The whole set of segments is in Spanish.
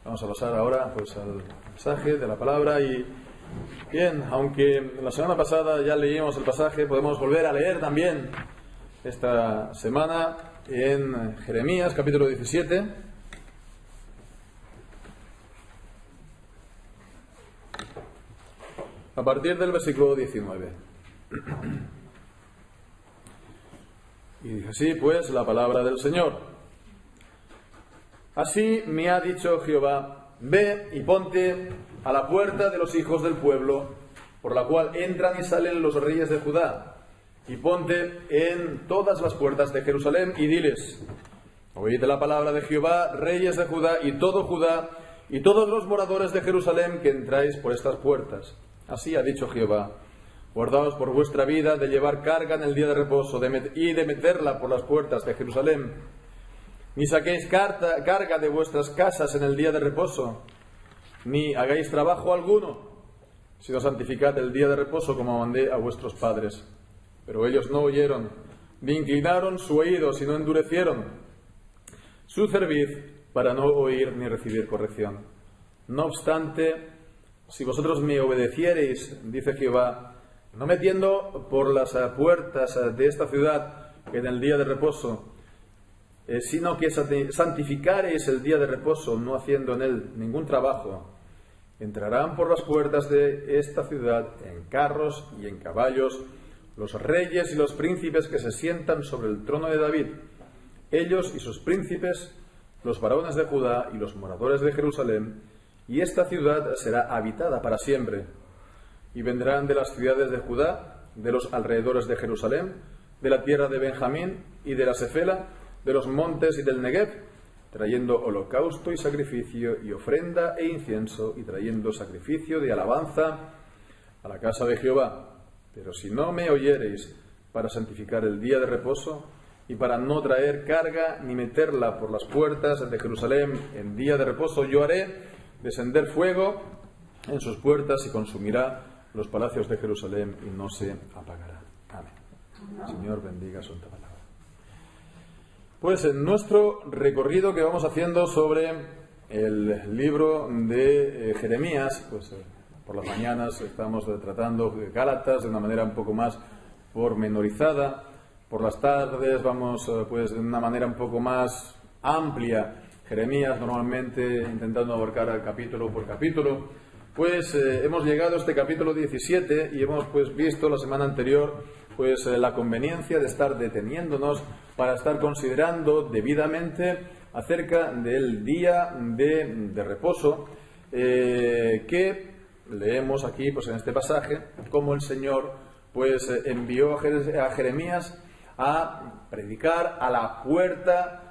Vamos a pasar ahora pues al mensaje de la palabra. Y bien, aunque la semana pasada ya leímos el pasaje, podemos volver a leer también esta semana en Jeremías capítulo 17. A partir del versículo 19. Y dice así pues la palabra del Señor. Así me ha dicho Jehová: ve y ponte a la puerta de los hijos del pueblo, por la cual entran y salen los reyes de Judá, y ponte en todas las puertas de Jerusalén, y diles: oíd la palabra de Jehová, reyes de Judá, y todo Judá, y todos los moradores de Jerusalén, que entráis por estas puertas. Así ha dicho Jehová: guardaos por vuestra vida de llevar carga en el día de reposo, y de meterla por las puertas de Jerusalén. Ni saquéis carga de vuestras casas en el día de reposo, ni hagáis trabajo alguno, sino santificad el día de reposo como mandé a vuestros padres. Pero ellos no oyeron, ni inclinaron su oído, sino endurecieron su cerviz para no oír ni recibir corrección. No obstante, si vosotros me obedeciereis, dice Jehová, no metiendo por las puertas de esta ciudad en el día de reposo, sino que santificareis el día de reposo, no haciendo en él ningún trabajo, entrarán por las puertas de esta ciudad en carros y en caballos los reyes y los príncipes que se sientan sobre el trono de David, ellos y sus príncipes, los varones de Judá y los moradores de Jerusalén, y esta ciudad será habitada para siempre. Y vendrán de las ciudades de Judá, de los alrededores de Jerusalén, de la tierra de Benjamín y de la Sefela, de los montes y del Negev, trayendo holocausto y sacrificio y ofrenda e incienso, y trayendo sacrificio de alabanza a la casa de Jehová. Pero si no me oyereis para santificar el día de reposo, y para no traer carga ni meterla por las puertas de Jerusalén en día de reposo, yo haré descender fuego en sus puertas y consumirá los palacios de Jerusalén y no se apagará. Amén. Señor, bendiga su santa palabra. Pues en nuestro recorrido que vamos haciendo sobre el libro de Jeremías, pues por las mañanas estamos tratando Gálatas de una manera un poco más pormenorizada, por las tardes vamos pues de una manera un poco más amplia Jeremías, normalmente intentando abarcar capítulo por capítulo. Pues hemos llegado a este capítulo 17 y hemos pues visto la semana anterior pues la conveniencia de estar deteniéndonos para estar considerando debidamente acerca del día de reposo que leemos aquí pues en este pasaje, como el Señor pues envió a Jeremías a predicar a la puerta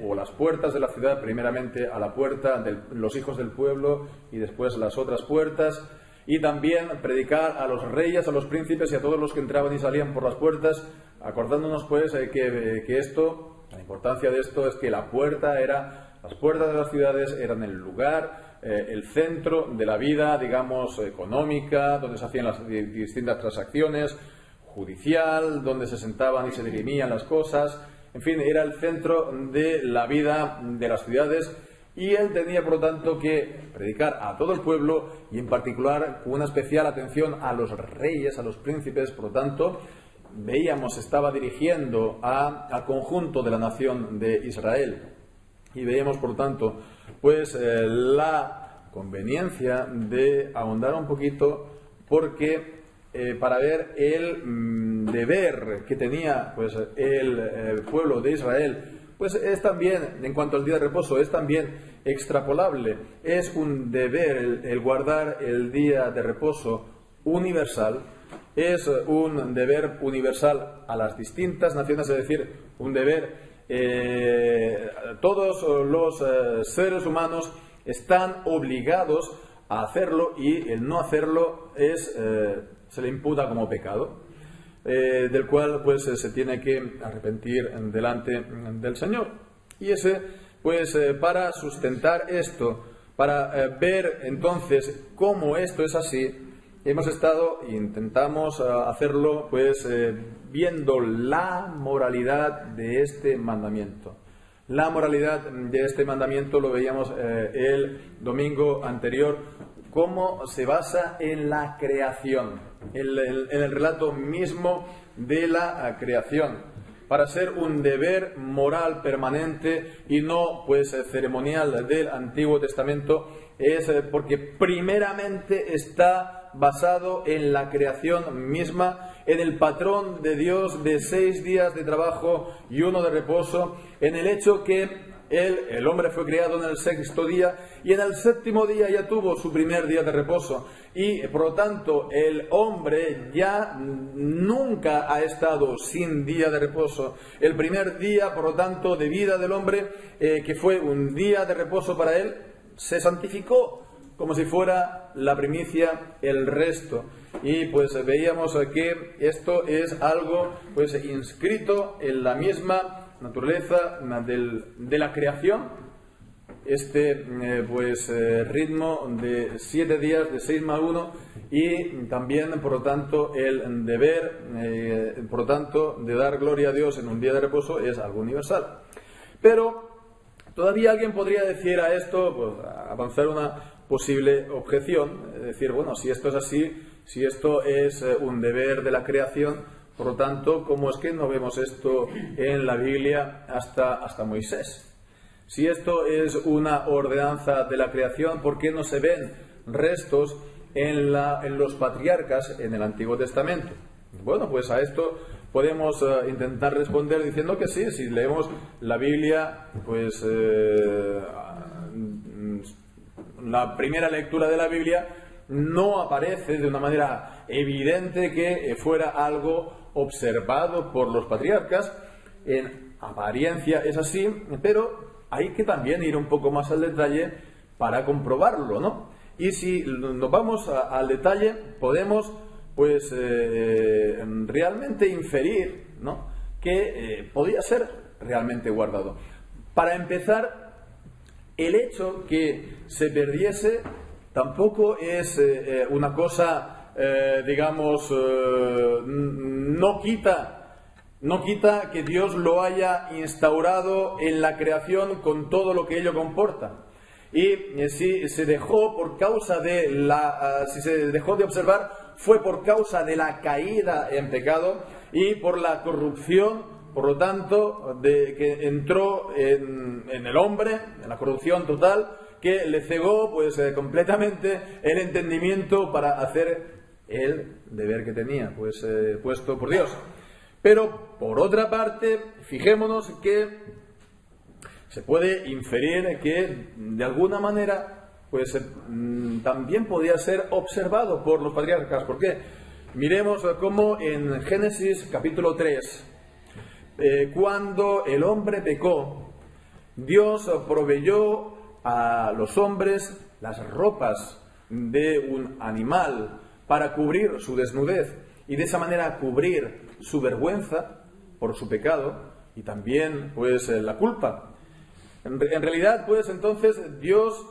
o las puertas de la ciudad, primeramente a la puerta de los hijos del pueblo y después las otras puertas, y también predicar a los reyes, a los príncipes y a todos los que entraban y salían por las puertas, acordándonos pues que esto, la importancia de esto es que las puertas de las ciudades eran el lugar, el centro de la vida, digamos, económica, donde se hacían las distintas transacciones, judicial, donde se sentaban y se dirimían las cosas. En fin, era el centro de la vida de las ciudades, y él tenía, por lo tanto, que predicar a todo el pueblo y, en particular, con una especial atención a los reyes, a los príncipes. Por lo tanto, veíamos, estaba dirigiendo al conjunto de la nación de Israel. Y veíamos, por lo tanto, pues la conveniencia de ahondar un poquito, porque para ver el deber que tenía pues el pueblo de Israel, pues es también, en cuanto al día de reposo, es también extrapolable, es un deber el guardar el día de reposo universal, es un deber universal a las distintas naciones, es decir, un deber, todos los seres humanos están obligados a hacerlo, y el no hacerlo se le imputa como pecado, del cual pues se tiene que arrepentir delante del Señor. Y pues para sustentar esto, para ver entonces cómo esto es así, hemos estado, intentamos hacerlo pues viendo la moralidad de este mandamiento, la moralidad de este mandamiento, lo veíamos el domingo anterior, cómo se basa en la creación, en el relato mismo de la creación, para ser un deber moral permanente y no pues ceremonial del Antiguo Testamento, es porque primeramente está basado en la creación misma, en el patrón de Dios de 6 días de trabajo y 1 de reposo, en el hecho que el hombre fue creado en el 6.º día y en el 7.º día ya tuvo su primer día de reposo, y por lo tanto el hombre ya nunca ha estado sin día de reposo. El primer día, por lo tanto, de vida del hombre, que fue un día de reposo para él, se santificó como si fuera la primicia el resto. Y pues veíamos que esto es algo pues inscrito en la misma naturaleza de la creación, ritmo de 7 días, de 6 más 1, y también, por lo tanto, el deber, por lo tanto, de dar gloria a Dios en un día de reposo es algo universal. Pero todavía alguien podría decir a esto, pues, avanzar una posible objeción, decir, bueno, si esto es así, si esto es un deber de la creación, por lo tanto, ¿cómo es que no vemos esto en la Biblia hasta Moisés? Si esto es una ordenanza de la creación, ¿por qué no se ven restos en los patriarcas en el Antiguo Testamento? Bueno, pues a esto podemos intentar responder diciendo que sí. Si leemos la Biblia, pues la primera lectura de la Biblia no aparece de una manera evidente que fuera algo observado por los patriarcas. En apariencia es así, pero hay que también ir un poco más al detalle para comprobarlo, ¿no? Y si nos vamos al detalle, podemos pues realmente inferir, ¿no?, que podía ser realmente guardado. Para empezar, el hecho que se perdiese tampoco es una cosa, no quita que Dios lo haya instaurado en la creación con todo lo que ello comporta. Y si se dejó por causa de si se dejó de observar, fue por causa de la caída en pecado y por la corrupción, por lo tanto, que entró en el hombre, en la corrupción total, que le cegó pues completamente el entendimiento para hacer el deber que tenía pues puesto por Dios. Pero por otra parte, fijémonos que se puede inferir que de alguna manera pues también podía ser observado por los patriarcas. ¿Por qué? Miremos cómo en Génesis capítulo 3, cuando el hombre pecó, Dios proveyó a los hombres las ropas de un animal para cubrir su desnudez y de esa manera cubrir su vergüenza por su pecado y también pues la culpa. En realidad pues entonces Dios,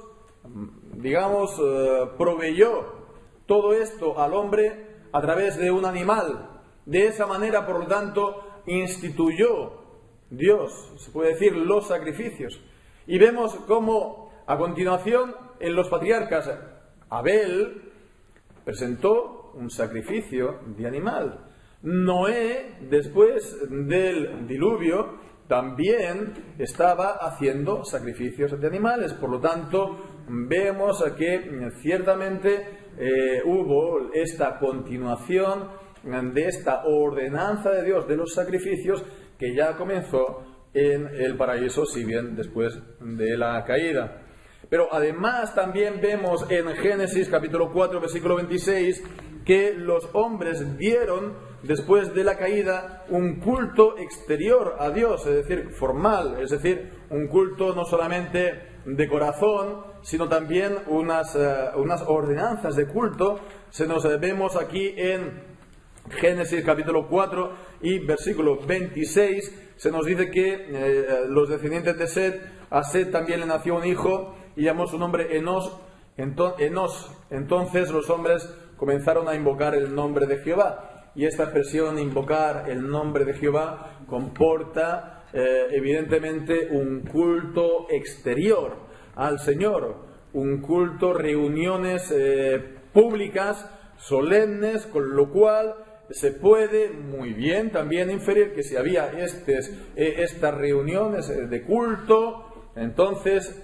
proveyó todo esto al hombre a través de un animal. De esa manera, por lo tanto, instituyó Dios, se puede decir, los sacrificios. Y vemos cómo a continuación en los patriarcas Abel presentó un sacrificio de animal. Noé, después del diluvio, también estaba haciendo sacrificios de animales. Por lo tanto, vemos que ciertamente hubo esta continuación de esta ordenanza de Dios de los sacrificios que ya comenzó en el paraíso, si bien después de la caída. Pero además también vemos en Génesis capítulo 4 versículo 26 que los hombres dieron después de la caída un culto exterior a Dios, es decir, formal, es decir, un culto no solamente de corazón, sino también unas ordenanzas de culto. Se nos vemos aquí en Génesis capítulo 4 y versículo 26, se nos dice que los descendientes de Set, a Set también le nació un hijo y llamó su nombre Enos. Entonces los hombres comenzaron a invocar el nombre de Jehová. Y esta expresión, invocar el nombre de Jehová, comporta evidentemente un culto exterior al Señor, un culto, reuniones públicas, solemnes, con lo cual se puede muy bien también inferir que si había estas reuniones de culto, entonces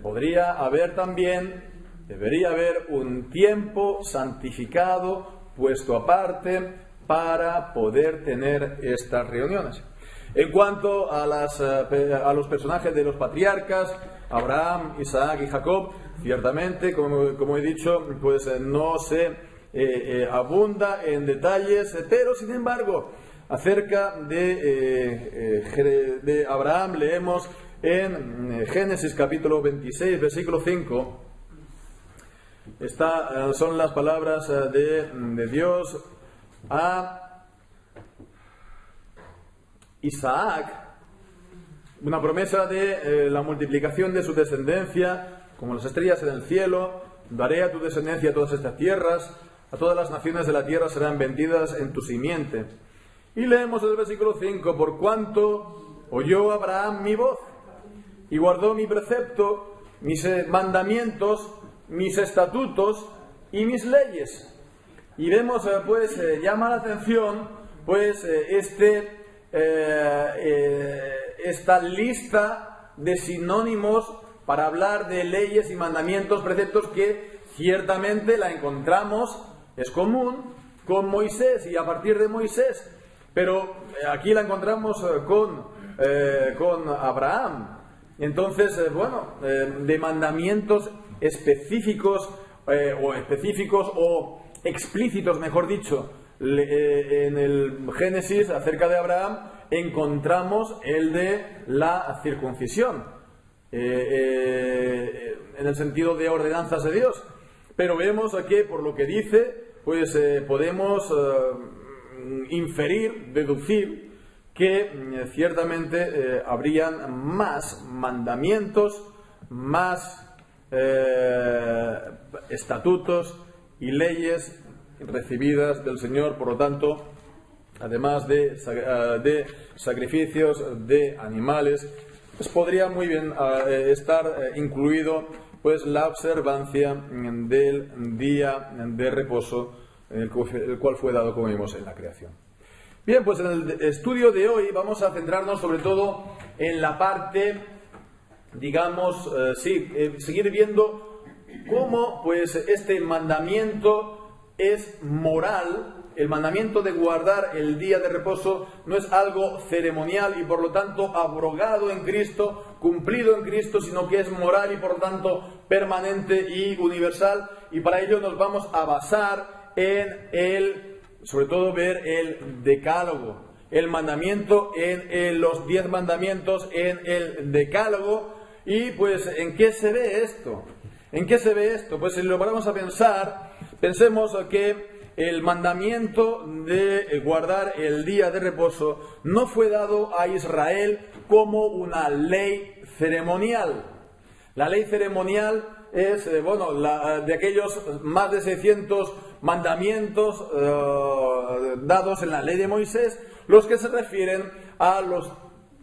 podría haber también, debería haber un tiempo santificado, puesto aparte, para poder tener estas reuniones. En cuanto a los personajes de los patriarcas, Abraham, Isaac y Jacob, ciertamente, como he dicho, pues no se abunda en detalles, pero sin embargo, acerca de Abraham leemos en Génesis capítulo 26, versículo 5, son las palabras de Dios a Isaac, una promesa de la multiplicación de su descendencia, como las estrellas en el cielo. Daré a tu descendencia todas estas tierras, a todas las naciones de la tierra serán benditas en tu simiente. Y leemos el versículo 5, por cuanto oyó Abraham mi voz, y guardó mi precepto, mis mandamientos, mis estatutos y mis leyes. Y vemos, llama la atención, esta lista de sinónimos para hablar de leyes y mandamientos, preceptos, que ciertamente la encontramos, es común, con Moisés y a partir de Moisés, pero aquí la encontramos con Abraham. Entonces, de mandamientos específicos o explícitos, mejor dicho, en el Génesis acerca de Abraham encontramos el de la circuncisión, en el sentido de ordenanzas de Dios. Pero vemos que por lo que dice, podemos inferir, deducir, que ciertamente habrían más mandamientos, más estatutos y leyes recibidas del Señor. Por lo tanto, además de sacrificios de animales, pues podría muy bien estar incluido la observancia del día de reposo, el cual fue dado, como vimos, en la creación. Bien, pues en el estudio de hoy vamos a centrarnos sobre todo en la parte, digamos, seguir viendo cómo este mandamiento es moral. El mandamiento de guardar el día de reposo no es algo ceremonial y por lo tanto abrogado en Cristo, cumplido en Cristo, sino que es moral y por lo tanto permanente y universal. Y para ello nos vamos a basar sobre todo ver el decálogo, el mandamiento en los 10 mandamientos, en el decálogo. Y pues, ¿en qué se ve esto? ¿En qué se ve esto? Pues si lo vamos a pensar, pensemos que el mandamiento de guardar el día de reposo no fue dado a Israel como una ley ceremonial. La ley ceremonial es, de aquellos más de 600 mandamientos dados en la ley de Moisés, los que se refieren a los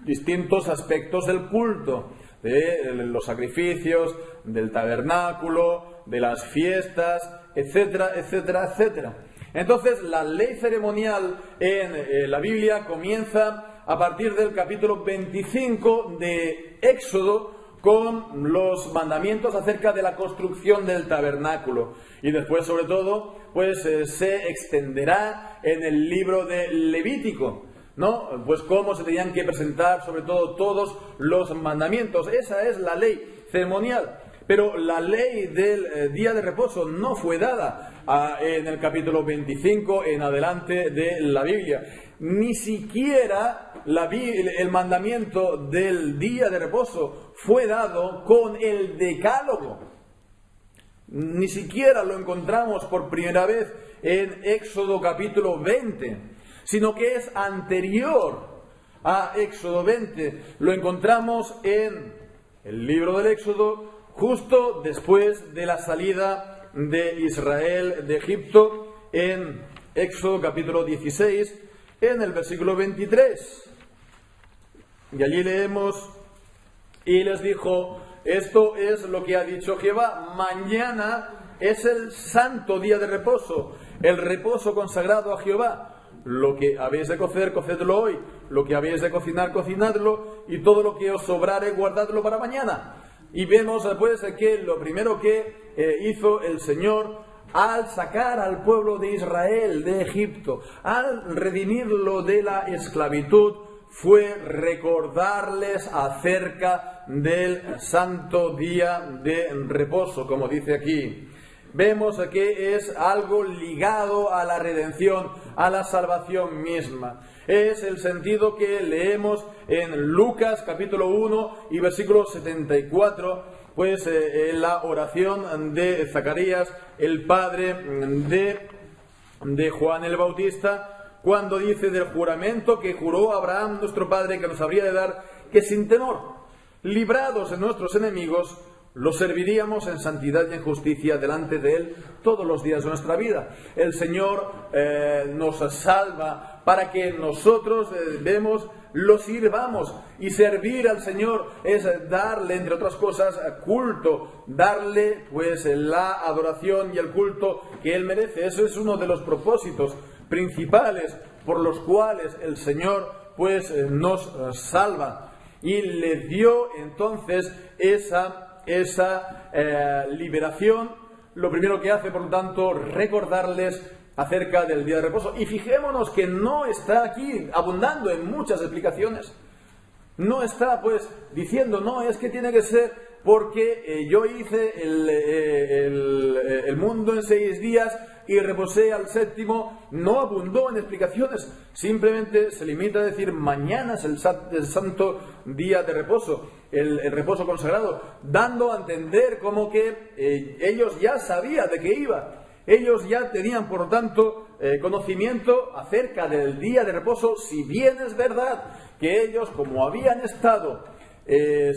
distintos aspectos del culto, de los sacrificios, del tabernáculo, de las fiestas, etcétera, etcétera, etcétera. Entonces, la ley ceremonial en la Biblia comienza a partir del capítulo 25 de Éxodo, con los mandamientos acerca de la construcción del tabernáculo. Y después, sobre todo, se extenderá en el libro de Levítico, ¿no? Pues cómo se tenían que presentar, sobre todo, todos los mandamientos. Esa es la ley ceremonial. Pero la ley del día de reposo no fue dada en el capítulo 25 en adelante de la Biblia. Ni siquiera el mandamiento del día de reposo fue dado con el decálogo. Ni siquiera lo encontramos por primera vez en Éxodo capítulo 20, sino que es anterior a Éxodo 20. Lo encontramos en el libro del Éxodo, justo después de la salida de Israel de Egipto, en Éxodo capítulo 16, en el versículo 23. Y allí leemos: y les dijo: esto es lo que ha dicho Jehová, mañana es el santo día de reposo, el reposo consagrado a Jehová. Lo que habéis de cocer, cocedlo hoy, lo que habéis de cocinar, cocinadlo, y todo lo que os sobrare, guardadlo para mañana. Y vemos pues que lo primero que hizo el Señor al sacar al pueblo de Israel de Egipto, al redimirlo de la esclavitud, fue recordarles acerca del santo día de reposo, como dice aquí. Vemos que es algo ligado a la redención, a la salvación misma. Es el sentido que leemos en Lucas capítulo 1 y versículo 74, pues en la oración de Zacarías, el padre de Juan el Bautista, cuando dice del juramento que juró Abraham nuestro padre que nos habría de dar, que sin temor, librados de nuestros enemigos, los serviríamos en santidad y en justicia delante de Él todos los días de nuestra vida. El Señor nos salva para que nosotros lo sirvamos. Y servir al Señor es darle, entre otras cosas, culto, darle pues la adoración y el culto que Él merece. Eso es uno de los propósitos principales por los cuales el Señor pues nos salva. Y le dio entonces esa liberación. Lo primero que hace, por lo tanto, recordarles acerca del día de reposo. Y fijémonos que no está aquí abundando en muchas explicaciones. No está pues diciendo, no, es que tiene que ser porque yo hice el mundo en 6 días y reposé al séptimo. No abundó en explicaciones, simplemente se limita a decir mañana es el santo día de reposo, el reposo consagrado, dando a entender como que ellos ya sabían de qué iba. Ellos ya tenían, por lo tanto, conocimiento acerca del día de reposo, si bien es verdad que ellos, como habían estado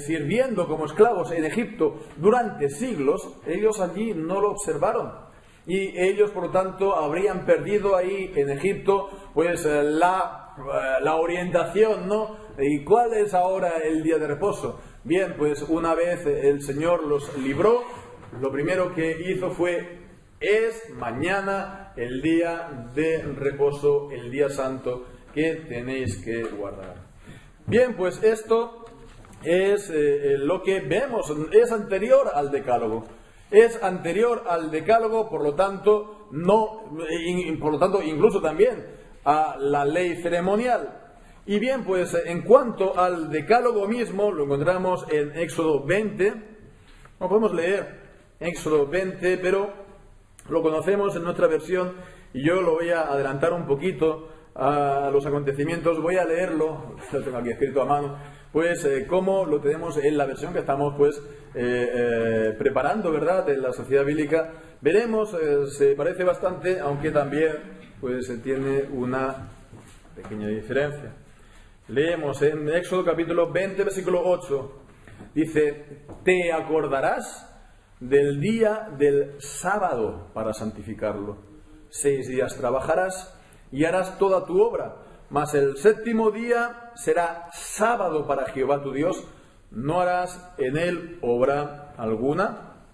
sirviendo como esclavos en Egipto durante siglos, ellos allí no lo observaron. Y ellos, por lo tanto, habrían perdido ahí en Egipto pues la orientación, ¿no? ¿Y cuál es ahora el día de reposo? Bien, pues una vez el Señor los libró, lo primero que hizo es mañana el día de reposo, el día santo que tenéis que guardar. Bien, pues esto es lo que vemos, es anterior al Decálogo. Es anterior al Decálogo, por lo tanto, incluso también a la ley ceremonial. Y bien, pues en cuanto al Decálogo mismo, lo encontramos en Éxodo 20. No podemos leer Éxodo 20, pero lo conocemos en nuestra versión y yo lo voy a adelantar un poquito a los acontecimientos. Voy a leerlo, lo tengo aquí escrito a mano, pues como lo tenemos en la versión que estamos pues preparando, ¿verdad?, de la Sociedad Bíblica. Veremos, se parece bastante, aunque también pues tiene una pequeña diferencia. Leemos en Éxodo capítulo 20, versículo 8. Dice: te acordarás del día del sábado para santificarlo. 6 días trabajarás y harás toda tu obra, mas el séptimo día será sábado para Jehová tu Dios. No harás en él obra alguna,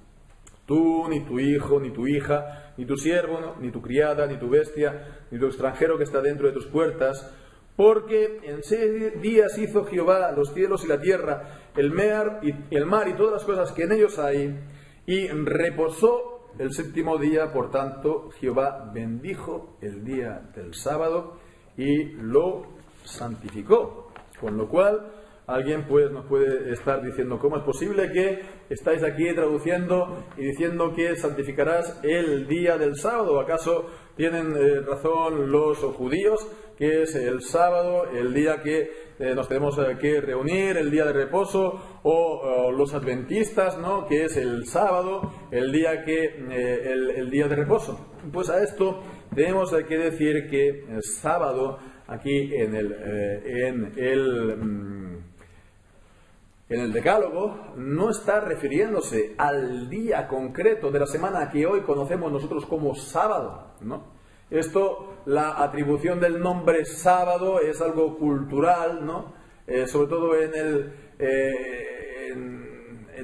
tú, ni tu hijo, ni tu hija, ni tu siervo, ni tu criada, ni tu bestia, ni tu extranjero que está dentro de tus puertas, porque en 6 días hizo Jehová los cielos y la tierra, el mar y todas las cosas que en ellos hay, y reposó el séptimo día. Por tanto, Jehová bendijo el día del sábado y lo santificó. Con lo cual, alguien pues nos puede estar diciendo: ¿cómo es posible que estáis aquí traduciendo y diciendo que santificarás el día del sábado? ¿Acaso tienen razón los judíos, que es el sábado, el día que nos tenemos que reunir, el día de reposo, o los adventistas, ¿no?, que es el sábado, el día el día de reposo? Pues a esto tenemos que decir que el sábado aquí en el Decálogo no está refiriéndose al día concreto de la semana que hoy conocemos nosotros como sábado, ¿no? Esto, la atribución del nombre sábado es algo cultural, ¿no? sobre todo en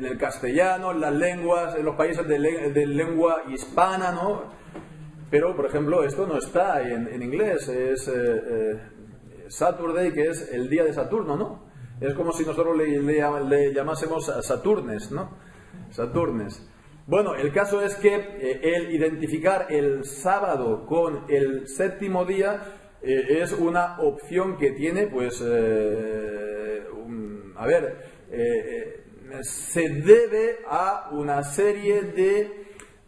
el castellano, en las lenguas, en los países de lengua hispana, ¿no? Pero, por ejemplo, esto no está en inglés, es Saturday, que es el día de Saturno, ¿no? Es como si nosotros le llamásemos a Saturnes, ¿no? Saturnes. Bueno, el caso es que el identificar el sábado con el séptimo día es una opción que tiene, pues, se debe a una serie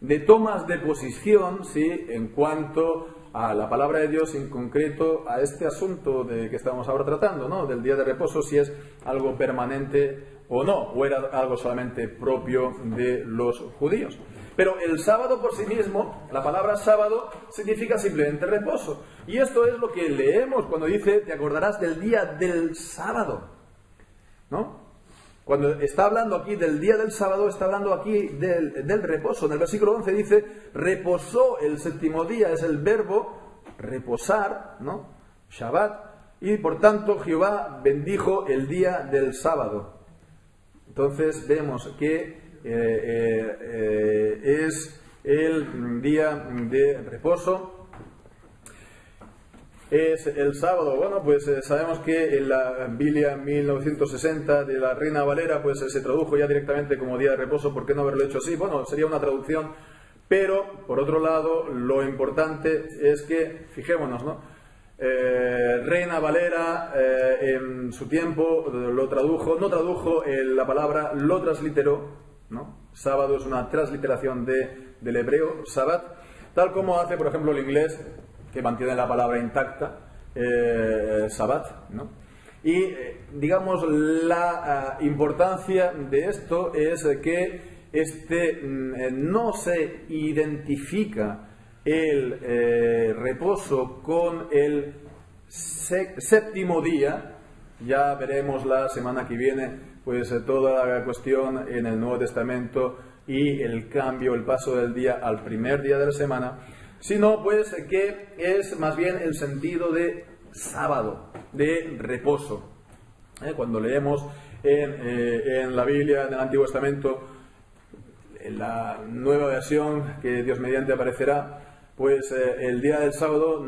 de tomas de posición, ¿sí?, en cuanto a la palabra de Dios, en concreto a este asunto de que estamos ahora tratando, ¿no?, del día de reposo, si es algo permanente o no, o era algo solamente propio de los judíos. Pero el sábado por sí mismo, la palabra sábado, significa simplemente reposo. Y esto es lo que leemos cuando dice, te acordarás del día del sábado, ¿no? Cuando está hablando aquí del día del sábado, está hablando aquí del reposo. En el versículo 11 dice, reposó el séptimo día, es el verbo reposar, ¿no? Shabbat, y por tanto Jehová bendijo el día del sábado. Entonces vemos que es el día de reposo. Es el sábado. Bueno, pues sabemos que en la Biblia 1960 de la Reina Valera pues se tradujo ya directamente como día de reposo. ¿Por qué no haberlo hecho así? Bueno, sería una traducción, pero por otro lado lo importante es que, fijémonos, ¿no? Reina Valera en su tiempo lo tradujo, no tradujo la palabra, lo transliteró, ¿no? Sábado es una transliteración del hebreo, Sabbat, tal como hace, por ejemplo, el inglés, que mantiene la palabra intacta, Sabbat, ¿no? Y, digamos, la importancia de esto es que no se identifica el reposo con el séptimo día. Ya veremos la semana que viene pues toda la cuestión en el Nuevo Testamento y el cambio, el paso del día al primer día de la semana, sino pues que es más bien el sentido de sábado, de reposo. Cuando leemos en la Biblia, en el Antiguo Testamento, en la nueva versión que Dios mediante aparecerá, pues el día del sábado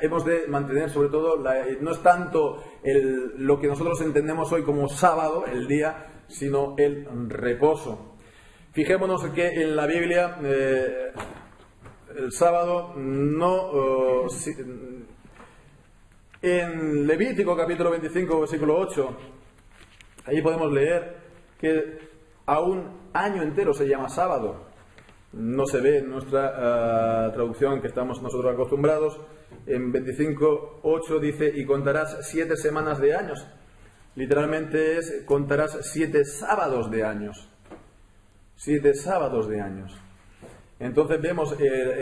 hemos de mantener sobre todo, no es tanto lo que nosotros entendemos hoy como sábado, el día, sino el reposo. Fijémonos que en la Biblia el sábado no... en Levítico capítulo 25, versículo 8, ahí podemos leer que a un año entero se llama sábado. No se ve en nuestra traducción que estamos nosotros acostumbrados. En 25:8 dice, y contarás 7 semanas de años. Literalmente es, contarás 7 sábados de años. 7 sábados de años. Entonces vemos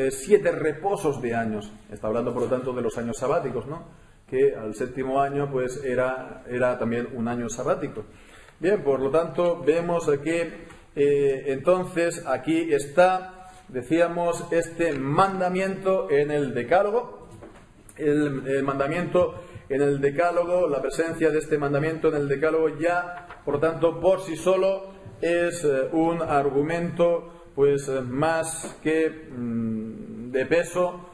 7 reposos de años. Está hablando, por lo tanto, de los años sabáticos, ¿no? Que al séptimo año, pues, era también un año sabático. Bien, por lo tanto, vemos que entonces aquí está, decíamos, este mandamiento en el Decálogo. El mandamiento en el Decálogo, la presencia de este mandamiento en el Decálogo ya, por lo tanto, por sí solo es un argumento pues más que de peso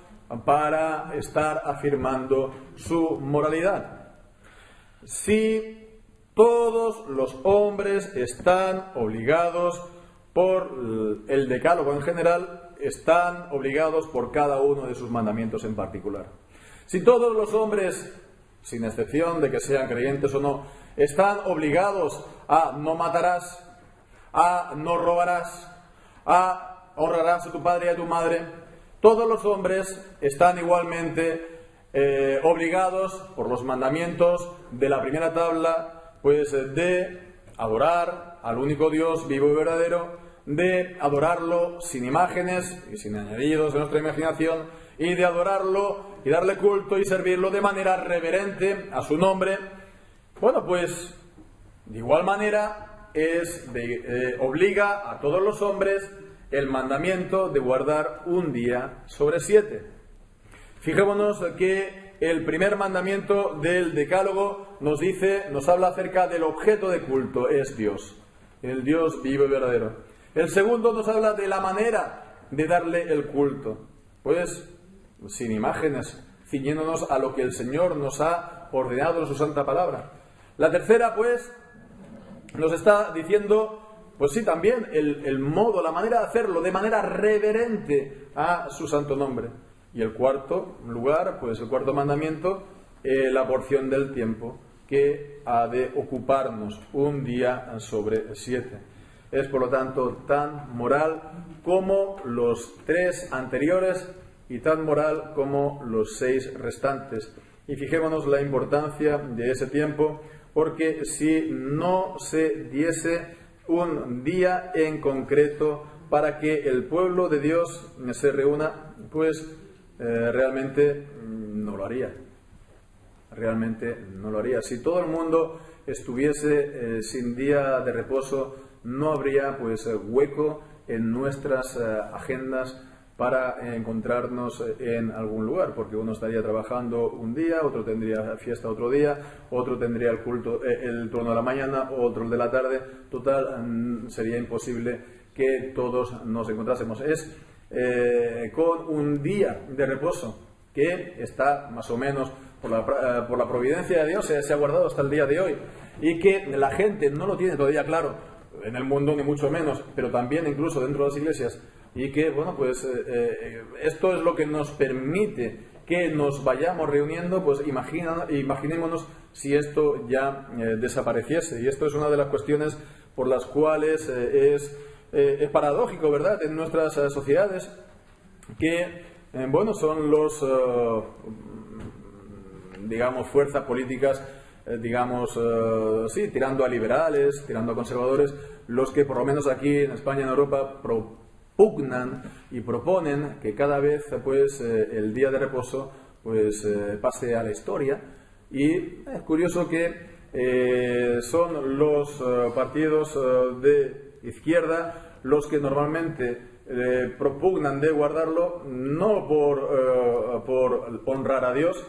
para estar afirmando su moralidad. Si todos los hombres están obligados por el Decálogo en general, están obligados por cada uno de sus mandamientos en particular. Si todos los hombres, sin excepción de que sean creyentes o no, están obligados a no matarás, a no robarás, a honrarás a tu padre y a tu madre, todos los hombres están igualmente obligados por los mandamientos de la primera tabla, pues de adorar al único Dios vivo y verdadero, de adorarlo sin imágenes y sin añadidos de nuestra imaginación, y de adorarlo y darle culto y servirlo de manera reverente a su nombre. Bueno, pues de igual manera obliga a todos los hombres el mandamiento de guardar un día sobre 7. Fijémonos que el primer mandamiento del Decálogo nos habla acerca del objeto de culto, es Dios, el Dios vivo y verdadero. El segundo nos habla de la manera de darle el culto, pues sin imágenes, ciñéndonos a lo que el Señor nos ha ordenado en su santa palabra. La tercera, pues, nos está diciendo, pues sí, también el modo, la manera de hacerlo, de manera reverente a su santo nombre. Y el cuarto lugar, pues el cuarto mandamiento, la porción del tiempo, que ha de ocuparnos un día sobre 7. Es, por lo tanto, tan moral como los 3 anteriores y tan moral como los 6 restantes. Y fijémonos la importancia de ese tiempo, porque si no se diese un día en concreto para que el pueblo de Dios se reúna, pues realmente no lo haría. Realmente no lo haría. Si todo el mundo estuviese sin día de reposo, no habría pues hueco en nuestras agendas para encontrarnos en algún lugar, porque uno estaría trabajando un día, otro tendría fiesta otro día, otro tendría el culto, el turno de la mañana, otro el de la tarde. Total, sería imposible que todos nos encontrásemos. Es con un día de reposo que está más o menos por la providencia de Dios se ha guardado hasta el día de hoy, y que la gente no lo tiene todavía claro en el mundo, ni mucho menos, pero también incluso dentro de las iglesias. Y que, bueno, pues esto es lo que nos permite que nos vayamos reuniendo, pues imaginémonos si esto ya desapareciese. Y esto es una de las cuestiones por las cuales es paradójico, ¿verdad?, en nuestras sociedades, que, bueno, son los, digamos, fuerzas políticas, digamos, sí, tirando a liberales, tirando a conservadores, los que por lo menos aquí en España, en Europa, propugnan y proponen que cada vez pues el día de reposo pues pase a la historia. Y es curioso que son los partidos de izquierda los que normalmente propugnan de guardarlo, no por honrar a Dios,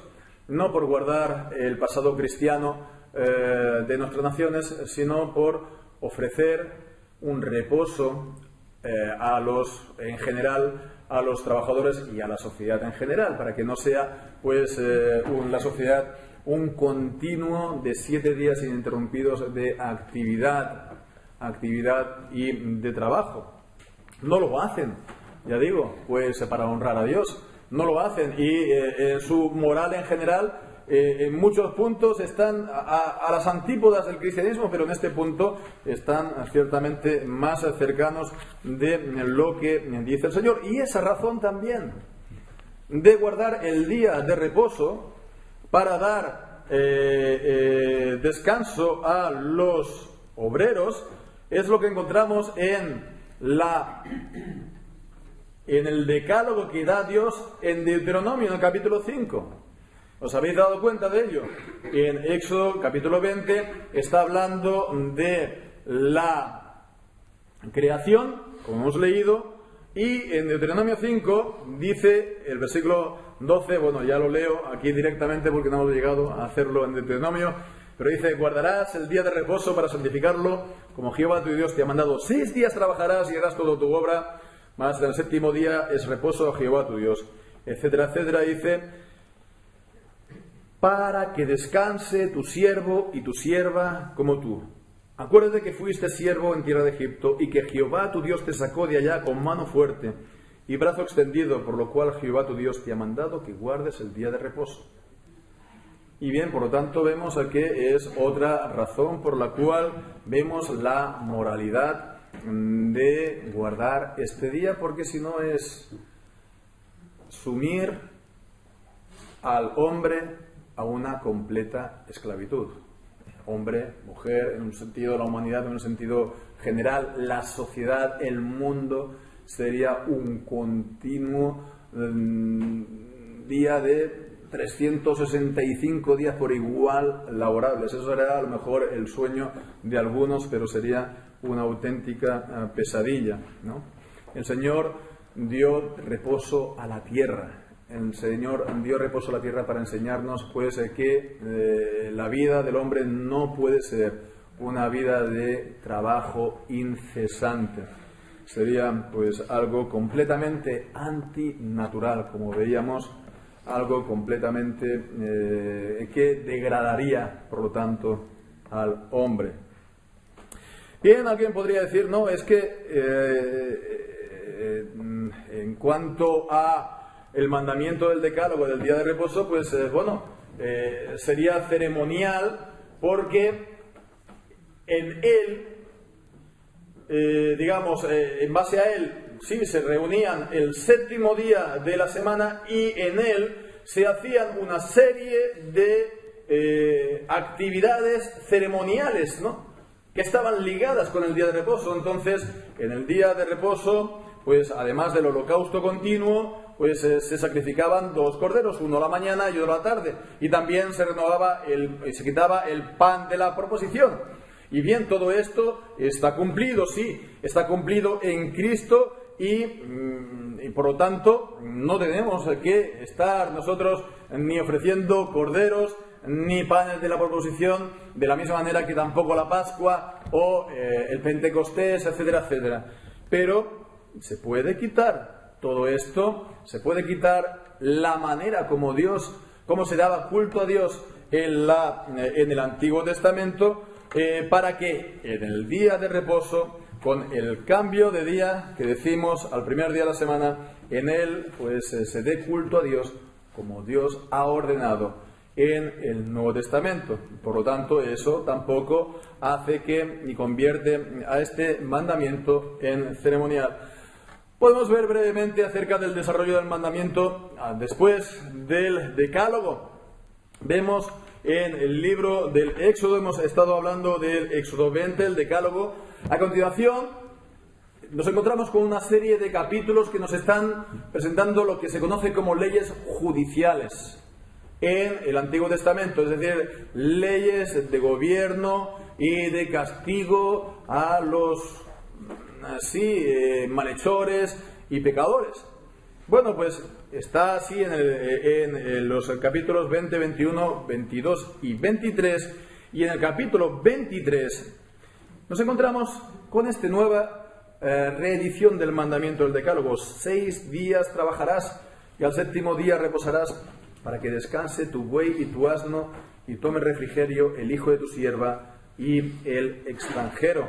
no por guardar el pasado cristiano de nuestras naciones, sino por ofrecer un reposo en general a los trabajadores y a la sociedad en general, para que no sea pues la sociedad un continuo de 7 días ininterrumpidos de actividad y de trabajo. No lo hacen, ya digo, pues para honrar a Dios, no lo hacen, y en su moral en general en muchos puntos están a las antípodas del cristianismo, pero en este punto están ciertamente más cercanos de lo que dice el Señor. Y esa razón también de guardar el día de reposo para dar descanso a los obreros es lo que encontramos en el decálogo que da Dios en Deuteronomio, en el capítulo 5. ¿Os habéis dado cuenta de ello? En Éxodo capítulo 20 está hablando de la creación, como hemos leído, y en Deuteronomio 5 dice el versículo 12, bueno, ya lo leo aquí directamente porque no hemos llegado a hacerlo en Deuteronomio, pero dice: guardarás el día de reposo para santificarlo, como Jehová tu Dios te ha mandado. 6 días trabajarás y harás toda tu obra, mas en el 7º día es reposo a Jehová tu Dios, etcétera, etcétera. Dice: para que descanse tu siervo y tu sierva como tú. Acuérdate que fuiste siervo en tierra de Egipto, y que Jehová tu Dios te sacó de allá con mano fuerte y brazo extendido, por lo cual Jehová tu Dios te ha mandado que guardes el día de reposo. Y bien, por lo tanto, vemos que es otra razón por la cual vemos la moralidad de guardar este día, porque si no es sumir al hombre a una completa esclavitud. Hombre, mujer, en un sentido, la humanidad en un sentido general, la sociedad, el mundo, sería un continuo día de 365 días por igual laborables. Eso será a lo mejor el sueño de algunos, pero sería una auténtica pesadilla, ¿no? El Señor dio reposo a la tierra. el Señor dio reposo a la tierra para enseñarnos pues que la vida del hombre no puede ser una vida de trabajo incesante. Sería pues algo completamente antinatural, como veíamos, algo completamente que degradaría, por lo tanto, al hombre. Bien, alguien podría decir, no, es que en cuanto a el mandamiento del decálogo del día de reposo, pues sería ceremonial porque en él, en base a él, sí, se reunían el séptimo día de la semana y en él se hacían una serie de actividades ceremoniales, ¿no?, que estaban ligadas con el día de reposo. Entonces, en el día de reposo, pues además del holocausto continuo, pues se sacrificaban 2 corderos, uno a la mañana y otro a la tarde, y también se renovaba se quitaba el pan de la proposición. Y bien, todo esto está cumplido, sí, está cumplido en Cristo y por lo tanto no tenemos que estar nosotros ni ofreciendo corderos ni panes de la proposición, de la misma manera que tampoco la Pascua o el Pentecostés, etcétera, etcétera. Pero se puede quitar todo esto, se puede quitar la manera como se daba culto a Dios en el Antiguo Testamento, para que en el día de reposo, con el cambio de día que decimos al primer día de la semana, en él pues se dé culto a Dios como Dios ha ordenado en el Nuevo Testamento. Por lo tanto, eso tampoco hace ni convierte a este mandamiento en ceremonial. Podemos ver brevemente acerca del desarrollo del mandamiento después del Decálogo. Vemos en el libro del Éxodo, hemos estado hablando del Éxodo 20, el Decálogo. A continuación, nos encontramos con una serie de capítulos que nos están presentando lo que se conoce como leyes judiciales en el Antiguo Testamento, es decir, leyes de gobierno y de castigo a los malhechores y pecadores. Bueno, pues está así en los capítulos 20, 21, 22 y 23, y en el capítulo 23 nos encontramos con esta nueva reedición del mandamiento del Decálogo. 6 días trabajarás y al 7º día reposarás, para que descanse tu buey y tu asno, y tome refrigerio el hijo de tu sierva y el extranjero.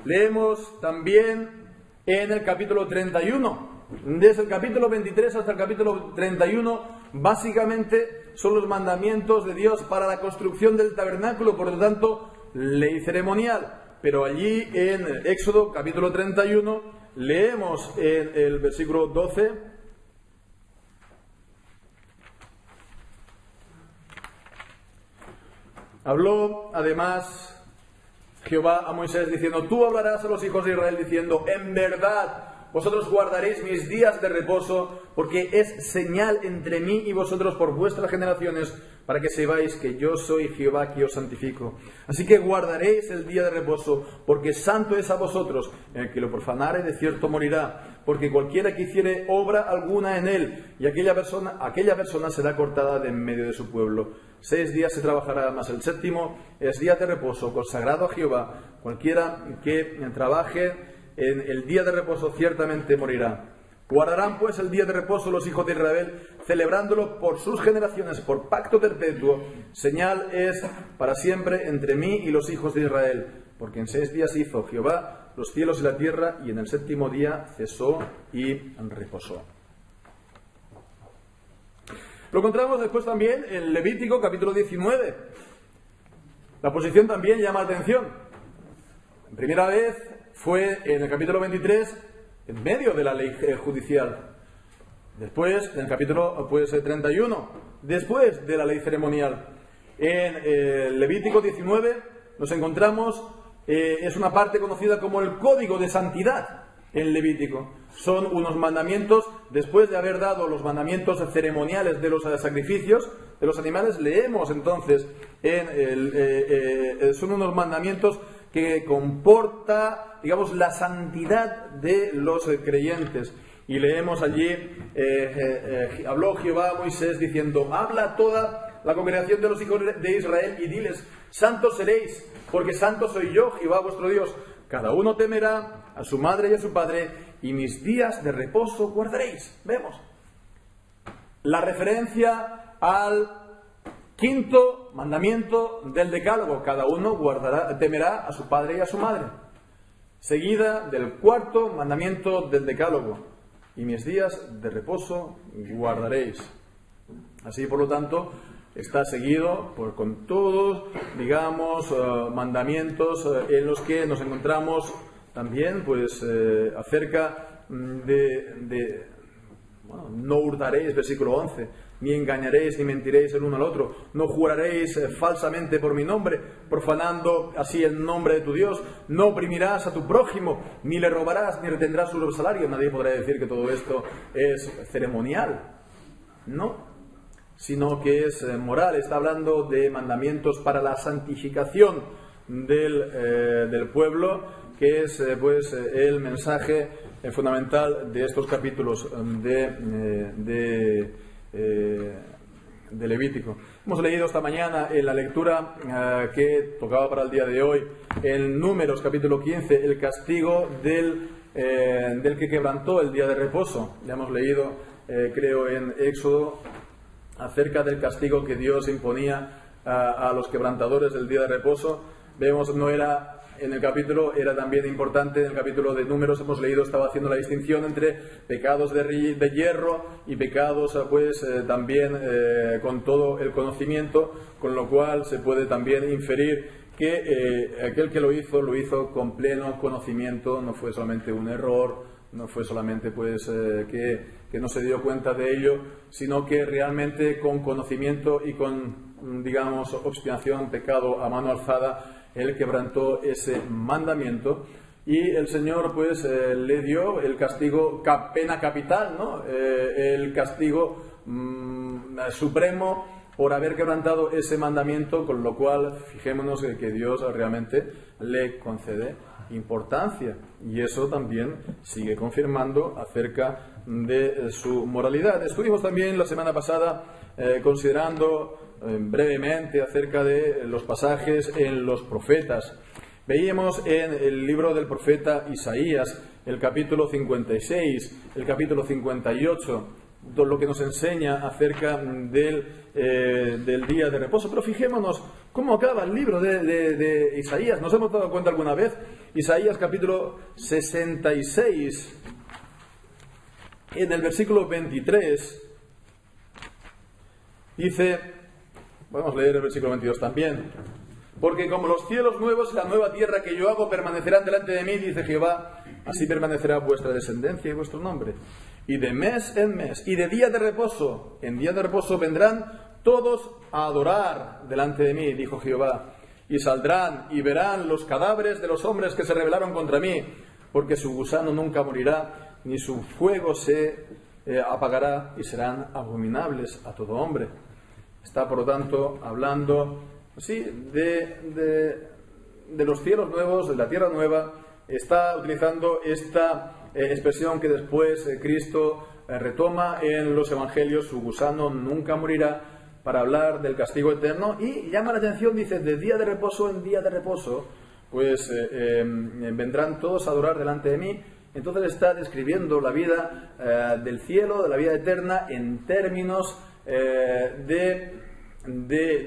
Leemos también en el capítulo 31, desde el capítulo 23 hasta el capítulo 31, básicamente son los mandamientos de Dios para la construcción del tabernáculo, por lo tanto, ley ceremonial. Pero allí en Éxodo capítulo 31 leemos en el versículo 12: habló además Jehová a Moisés diciendo: tú hablarás a los hijos de Israel diciendo: en verdad vosotros guardaréis mis días de reposo, porque es señal entre mí y vosotros por vuestras generaciones, para que sepáis que yo soy Jehová que os santifico. Así que guardaréis el día de reposo, porque santo es a vosotros. El que lo profanare de cierto morirá, porque cualquiera que hiciere obra alguna en él, y aquella persona será cortada de en medio de su pueblo. 6 días se trabajará, mas el 7º es día de reposo, consagrado a Jehová. Cualquiera que trabaje en el día de reposo ciertamente morirá. Guardarán pues el día de reposo los hijos de Israel, celebrándolo por sus generaciones, por pacto perpetuo. Señal es para siempre entre mí y los hijos de Israel, porque en 6 días hizo Jehová los cielos y la tierra, y en el 7º día cesó y reposó. Lo encontramos después también en Levítico capítulo 19. La posición también llama la atención. En primera vez fue en el capítulo 23, en medio de la ley judicial. Después, en el capítulo 31, después de la ley ceremonial. En Levítico 19 nos encontramos, es una parte conocida como el Código de Santidad en Levítico. Son unos mandamientos, después de haber dado los mandamientos ceremoniales de los sacrificios de los animales, leemos entonces, son unos mandamientos que comporta, digamos, la santidad de los creyentes. Y leemos allí, habló Jehová a Moisés diciendo, habla a toda la congregación de los hijos de Israel y diles, santos seréis, porque santo soy yo, Jehová vuestro Dios. Cada uno temerá a su madre y a su padre, y mis días de reposo guardaréis. Vemos la referencia al quinto mandamiento del Decálogo. Cada uno temerá a su padre y a su madre. Seguida del cuarto mandamiento del Decálogo. Y mis días de reposo guardaréis. Así, por lo tanto, está seguido con todos, digamos, mandamientos en los que nos encontramos también, pues, acerca de bueno, no hurtaréis, versículo 11, ni engañaréis ni mentiréis el uno al otro, no juraréis falsamente por mi nombre, profanando así el nombre de tu Dios, no oprimirás a tu prójimo, ni le robarás, ni retendrás su salario. Nadie podrá decir que todo esto es ceremonial, no, sino que es moral. Está hablando de mandamientos para la santificación del pueblo, que es pues el mensaje fundamental de estos capítulos de Levítico. Hemos leído esta mañana en la lectura que tocaba para el día de hoy, en Números capítulo 15, el castigo del que quebrantó el día de reposo. Ya hemos leído, creo, en Éxodo acerca del castigo que Dios imponía a los quebrantadores del día de reposo. Vemos, no era en el capítulo, era también importante, en el capítulo de Números hemos leído, estaba haciendo la distinción entre pecados de hierro y pecados pues también con todo el conocimiento, con lo cual se puede también inferir que aquel que lo hizo con pleno conocimiento, no fue solamente un error, no fue solamente pues que no se dio cuenta de ello, sino que realmente con conocimiento y con, digamos, obstinación, pecado a mano alzada, él quebrantó ese mandamiento y el Señor pues le dio el castigo, pena capital, ¿no? El castigo supremo por haber quebrantado ese mandamiento, con lo cual fijémonos que Dios realmente le concede importancia, y eso también sigue confirmando acerca de su moralidad. Estuvimos también la semana pasada considerando brevemente acerca de los pasajes en los profetas. Veíamos en el libro del profeta Isaías, el capítulo 56, el capítulo 58, lo que nos enseña acerca del día de reposo. Pero fijémonos cómo acaba el libro de Isaías. ¿Nos hemos dado cuenta alguna vez? Isaías capítulo 66, en el versículo 23, dice, podemos leer el versículo 22 también, porque como los cielos nuevos y la nueva tierra que yo hago permanecerán delante de mí, dice Jehová, así permanecerá vuestra descendencia y vuestro nombre. Y de mes en mes, y de día de reposo, en día de reposo vendrán todos a adorar delante de mí, dijo Jehová. Y saldrán y verán los cadáveres de los hombres que se rebelaron contra mí, porque su gusano nunca morirá, ni su fuego se apagará, y serán abominables a todo hombre. Está, por lo tanto, hablando sí, de los cielos nuevos, de la tierra nueva. Está utilizando esta expresión que después Cristo retoma en los evangelios, su gusano nunca morirá, para hablar del castigo eterno, y llama la atención, dice, de día de reposo en día de reposo, pues vendrán todos a adorar delante de mí. Entonces está describiendo la vida del cielo, de la vida eterna, en términos de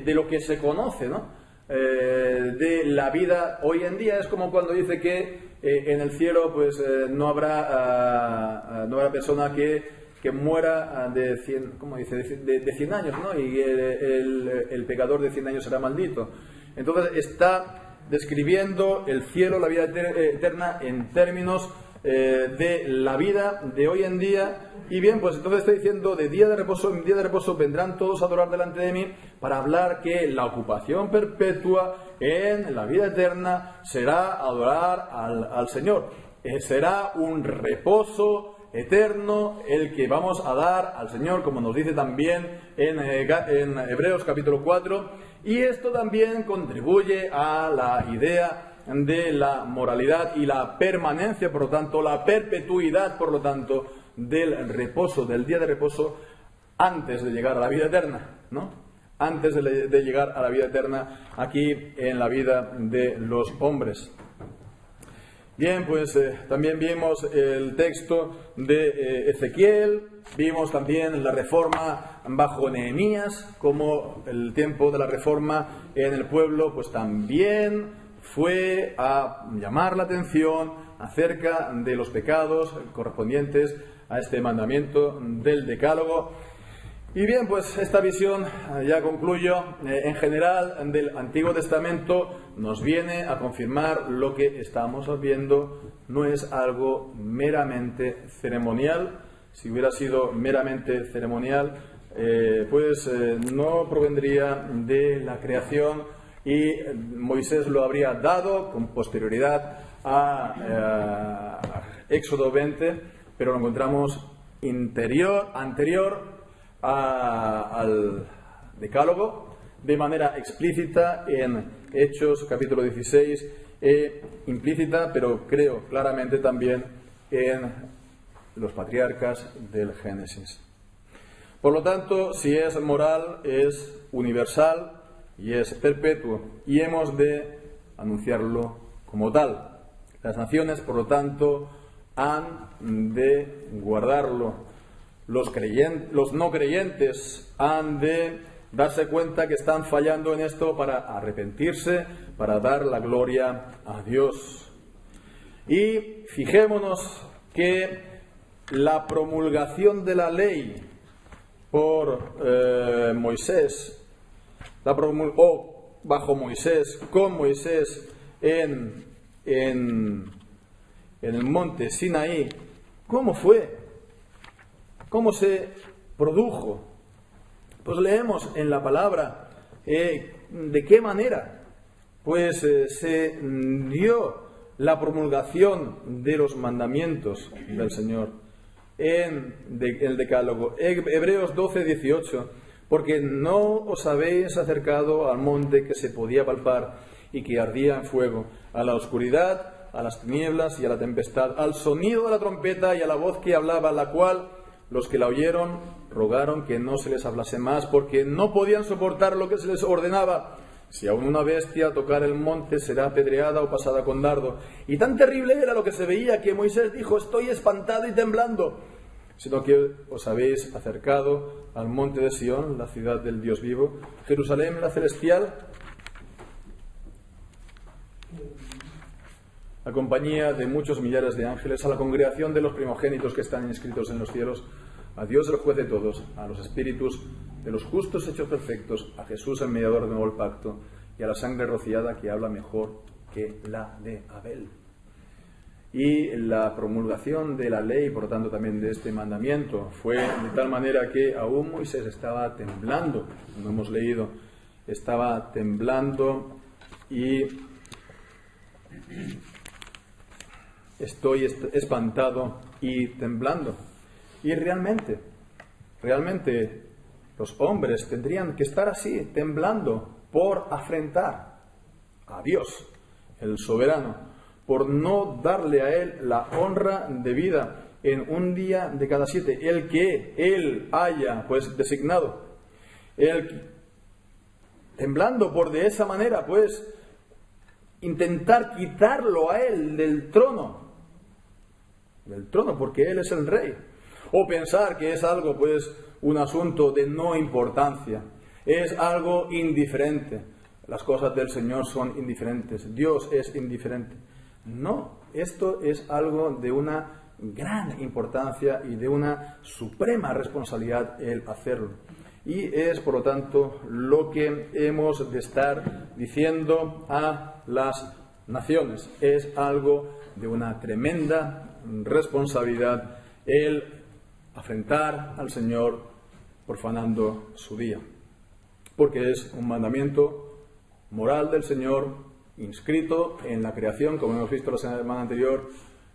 lo que se conoce, ¿no? De la vida hoy en día. Es como cuando dice que en el cielo pues no habrá persona que muera de 100, ¿cómo dice? De 100 años, ¿no? Y el pecador de 100 años será maldito. Entonces está describiendo el cielo, la vida eterna, en términos de la vida de hoy en día. Y bien, pues entonces está diciendo, de día de reposo en día de reposo vendrán todos a adorar delante de mí, para hablar que la ocupación perpetua en la vida eterna será adorar al Señor. Será un reposo eterno el que vamos a dar al Señor, como nos dice también en Hebreos capítulo 4, y esto también contribuye a la idea de la moralidad y la permanencia, por lo tanto, la perpetuidad, por lo tanto, del reposo, del día de reposo, antes de llegar a la vida eterna, ¿no? Antes de llegar a la vida eterna aquí en la vida de los hombres. Bien, pues también vimos el texto de Ezequiel, vimos también la reforma bajo Nehemías, como el tiempo de la reforma en el pueblo pues también fue a llamar la atención acerca de los pecados correspondientes a este mandamiento del Decálogo. Y bien, pues esta visión, ya concluyo, en general del Antiguo Testamento nos viene a confirmar lo que estamos viendo. No es algo meramente ceremonial. Si hubiera sido meramente ceremonial, no provendría de la creación y Moisés lo habría dado con posterioridad a Éxodo 20, pero lo encontramos anterior al Decálogo, de manera explícita en Hechos capítulo 16, implícita, pero creo claramente también en los patriarcas del Génesis. Por lo tanto, si es moral, es universal y es perpetuo, y hemos de anunciarlo como tal. Las naciones, por lo tanto, han de guardarlo. Los no creyentes han de darse cuenta que están fallando en esto para arrepentirse, para dar la gloria a Dios. Y fijémonos que la promulgación de la ley por Moisés, bajo Moisés, con Moisés en el monte Sinaí, ¿cómo fue? ¿Cómo se produjo? Pues leemos en la palabra de qué manera pues se dio la promulgación de los mandamientos del Señor en el Decálogo. Hebreos 12, 18. Porque no os habéis acercado al monte que se podía palpar y que ardía en fuego, a la oscuridad, a las tinieblas y a la tempestad, al sonido de la trompeta y a la voz que hablaba, la cual los que la oyeron rogaron que no se les hablase más, porque no podían soportar lo que se les ordenaba. Si aún una bestia tocara el monte, será apedreada o pasada con dardo. Y tan terrible era lo que se veía que Moisés dijo: estoy espantado y temblando. Sino que os habéis acercado al monte de Sión, la ciudad del Dios vivo, Jerusalén la celestial, la compañía de muchos millares de ángeles, a la congregación de los primogénitos que están inscritos en los cielos, a Dios el juez de todos, a los espíritus de los justos hechos perfectos, a Jesús el mediador del nuevo pacto, y a la sangre rociada que habla mejor que la de Abel. Y la promulgación de la ley, por lo tanto también de este mandamiento, fue de tal manera que aún Moisés estaba temblando, como hemos leído, estaba temblando y estoy espantado y temblando. Y realmente los hombres tendrían que estar así, temblando, por afrentar a Dios, el soberano, por no darle a Él la honra debida en un día de cada 7, el que Él haya pues designado. Temblando por de esa manera pues intentar quitarlo a Él del trono, porque Él es el Rey. O pensar que es algo, pues, un asunto de no importancia. Es algo indiferente. Las cosas del Señor son indiferentes. Dios es indiferente. No, esto es algo de una gran importancia y de una suprema responsabilidad el hacerlo. Y es, por lo tanto, lo que hemos de estar diciendo a las naciones. Es algo de una tremenda responsabilidad el afrentar al Señor profanando su día, porque es un mandamiento moral del Señor inscrito en la creación, como hemos visto la semana anterior,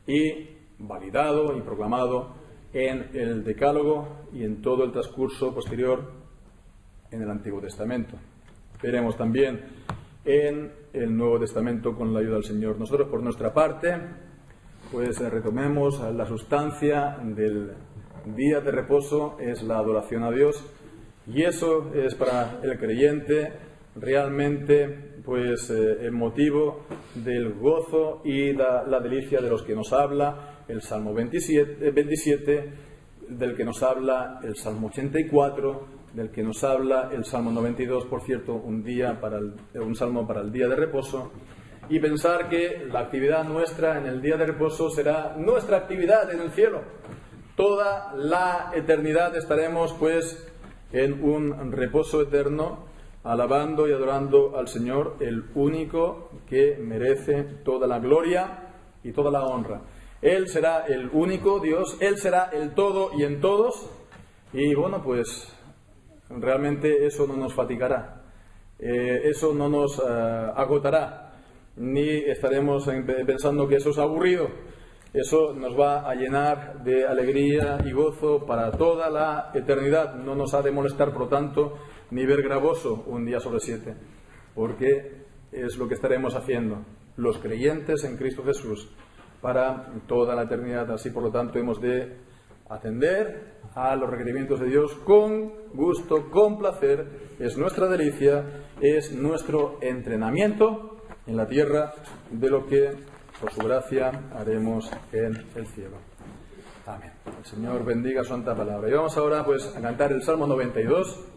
y validado y proclamado en el Decálogo y en todo el transcurso posterior en el Antiguo Testamento. Veremos también en el Nuevo Testamento con la ayuda del Señor. Nosotros, por nuestra parte, pues retomemos la sustancia del día de reposo, es la adoración a Dios, y eso es para el creyente realmente pues el motivo del gozo y la delicia de los que nos habla el Salmo 27, del que nos habla el Salmo 84, del que nos habla el Salmo 92, por cierto, un salmo para el día de reposo, y pensar que la actividad nuestra en el día de reposo será nuestra actividad en el cielo. Toda la eternidad estaremos pues en un reposo eterno, alabando y adorando al Señor, el único que merece toda la gloria y toda la honra. Él será el único Dios, Él será el todo y en todos, y bueno, pues realmente eso no nos fatigará, eso no nos agotará, ni estaremos pensando que eso es aburrido. Eso nos va a llenar de alegría y gozo para toda la eternidad. No nos ha de molestar, por lo tanto, ni ver gravoso un día sobre 7, porque es lo que estaremos haciendo los creyentes en Cristo Jesús para toda la eternidad. Así, por lo tanto, hemos de atender a los requerimientos de Dios con gusto, con placer. Es nuestra delicia, es nuestro entrenamiento en la tierra de lo que por su gracia haremos en el cielo. Amén. El Señor bendiga su santa palabra. Y vamos ahora pues a cantar el Salmo 92.